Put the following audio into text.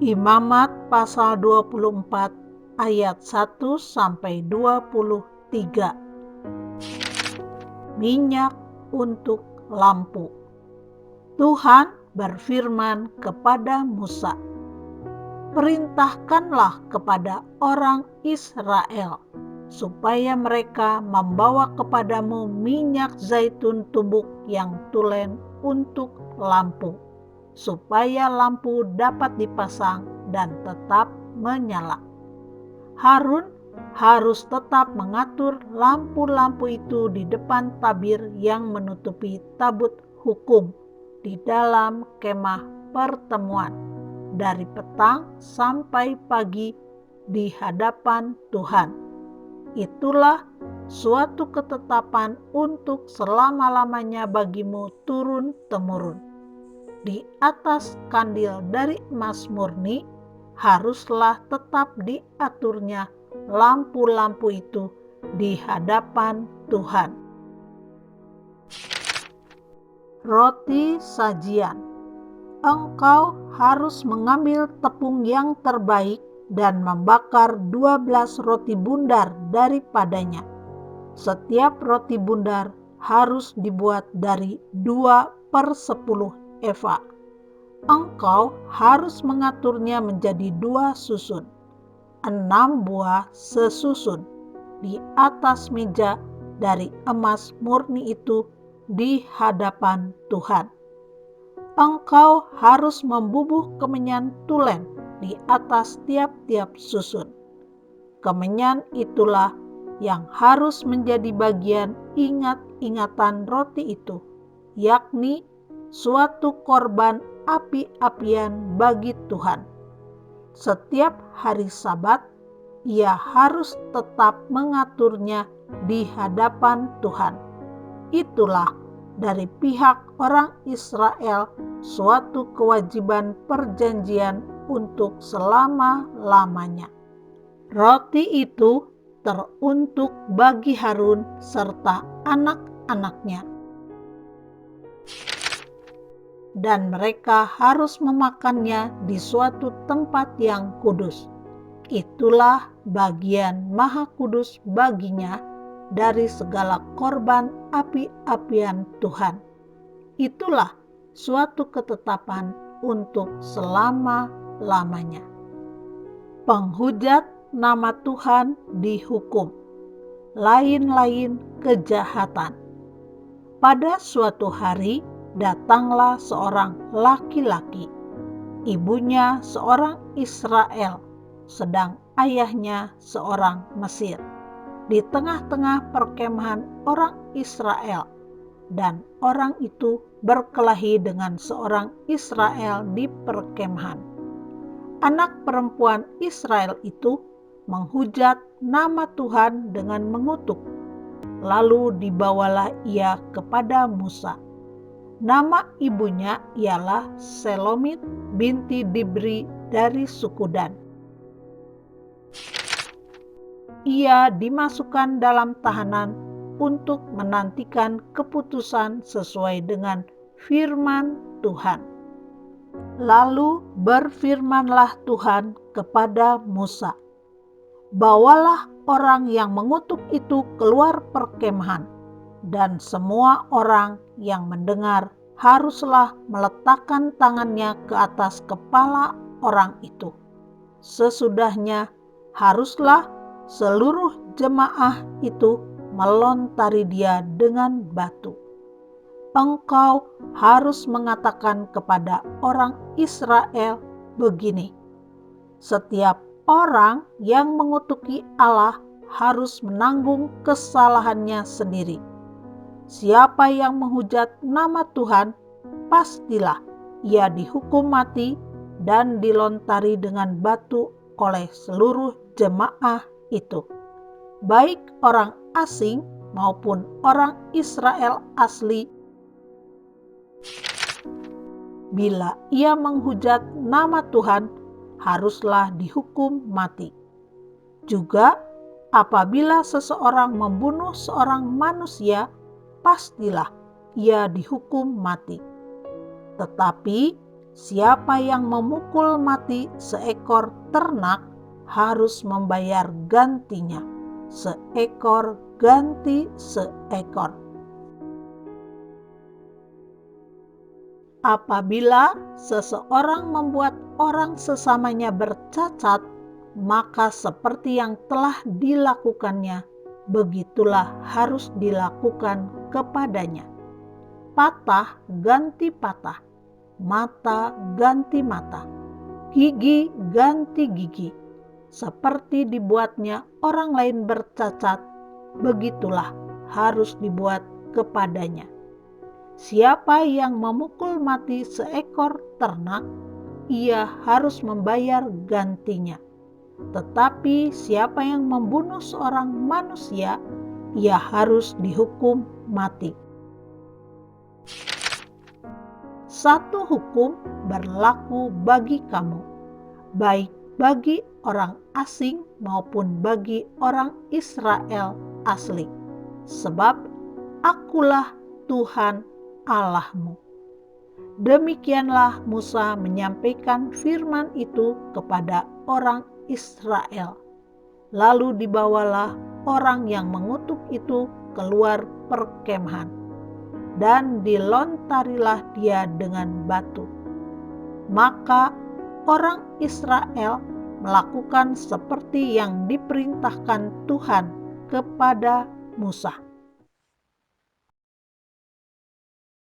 Imamat pasal 24 ayat 1 sampai 23. Minyak untuk lampu. Tuhan berfirman kepada Musa, "Perintahkanlah kepada orang Israel supaya mereka membawa kepadamu minyak zaitun tumbuk yang tulen untuk lampu, supaya lampu dapat dipasang dan tetap menyala. Harun harus tetap mengatur lampu-lampu itu di depan tabir yang menutupi tabut hukum di dalam kemah pertemuan, dari petang sampai pagi di hadapan Tuhan. Itulah suatu ketetapan untuk selama-lamanya bagimu turun-temurun. Di atas kandil dari emas murni haruslah tetap diaturnya lampu-lampu itu di hadapan Tuhan." Roti sajian. Engkau harus mengambil tepung yang terbaik dan membakar 12 roti bundar daripadanya. Setiap roti bundar harus dibuat dari 2/10 eva. Engkau harus mengaturnya menjadi 2 susun, 6 buah sesusun, di atas meja dari emas murni itu di hadapan Tuhan. Engkau harus membubuh kemenyan tulen di atas tiap-tiap susun. Kemenyan itulah yang harus menjadi bagian ingat-ingatan roti itu, yakni suatu korban api-apian bagi Tuhan. Setiap hari Sabat, ia harus tetap mengaturnya di hadapan Tuhan. Itulah dari pihak orang Israel suatu kewajiban perjanjian untuk selama-lamanya. Roti itu teruntuk bagi Harun serta anak-anaknya, dan mereka harus memakannya di suatu tempat yang kudus. Itulah bagian maha kudus baginya dari segala korban api-apian Tuhan. Itulah suatu ketetapan untuk selama-lamanya. Penghujat nama Tuhan dihukum. Lain-lain kejahatan. Pada suatu hari datanglah seorang laki-laki, ibunya seorang Israel, sedang ayahnya seorang Mesir, di tengah-tengah perkemahan orang Israel, dan orang itu berkelahi dengan seorang Israel di perkemahan. Anak perempuan Israel itu menghujat nama Tuhan dengan mengutuk. Lalu dibawalah ia kepada Musa. Nama ibunya ialah Selomit binti Dibri dari suku Dan. Ia dimasukkan dalam tahanan untuk menantikan keputusan sesuai dengan firman Tuhan. Lalu berfirmanlah Tuhan kepada Musa, "Bawalah orang yang mengutuk itu keluar perkemahan, dan semua orang yang mendengar haruslah meletakkan tangannya ke atas kepala orang itu. Sesudahnya haruslah seluruh jemaah itu melontari dia dengan batu. Engkau harus mengatakan kepada orang Israel begini: setiap orang yang mengutuki Allah harus menanggung kesalahannya sendiri. Siapa yang menghujat nama Tuhan, pastilah ia dihukum mati dan dilontari dengan batu oleh seluruh jemaah itu, baik orang asing maupun orang Israel asli. Bila ia menghujat nama Tuhan, haruslah dihukum mati. Juga apabila seseorang membunuh seorang manusia, pastilah ia dihukum mati. Tetapi Siapa yang memukul mati seekor ternak harus membayar gantinya, seekor ganti seekor. Apabila seseorang membuat orang sesamanya bercacat, maka seperti yang telah dilakukannya, begitulah harus dilakukan kepadanya. Patah ganti patah, mata ganti mata, gigi ganti gigi. Seperti dibuatnya orang lain bercacat, begitulah harus dibuat kepadanya. Siapa yang memukul mati seekor ternak, ia harus membayar gantinya. Tetapi siapa yang membunuh seorang manusia, ia harus dihukum mati. Satu hukum berlaku bagi kamu, baik bagi orang asing maupun bagi orang Israel asli. Sebab akulah Tuhan Allahmu. Demikianlah Musa menyampaikan firman itu kepada orang Israel. Lalu dibawalah orang yang mengutuk itu keluar perkemahan, dan dilontarilah dia dengan batu. Maka orang Israel melakukan seperti yang diperintahkan Tuhan kepada Musa.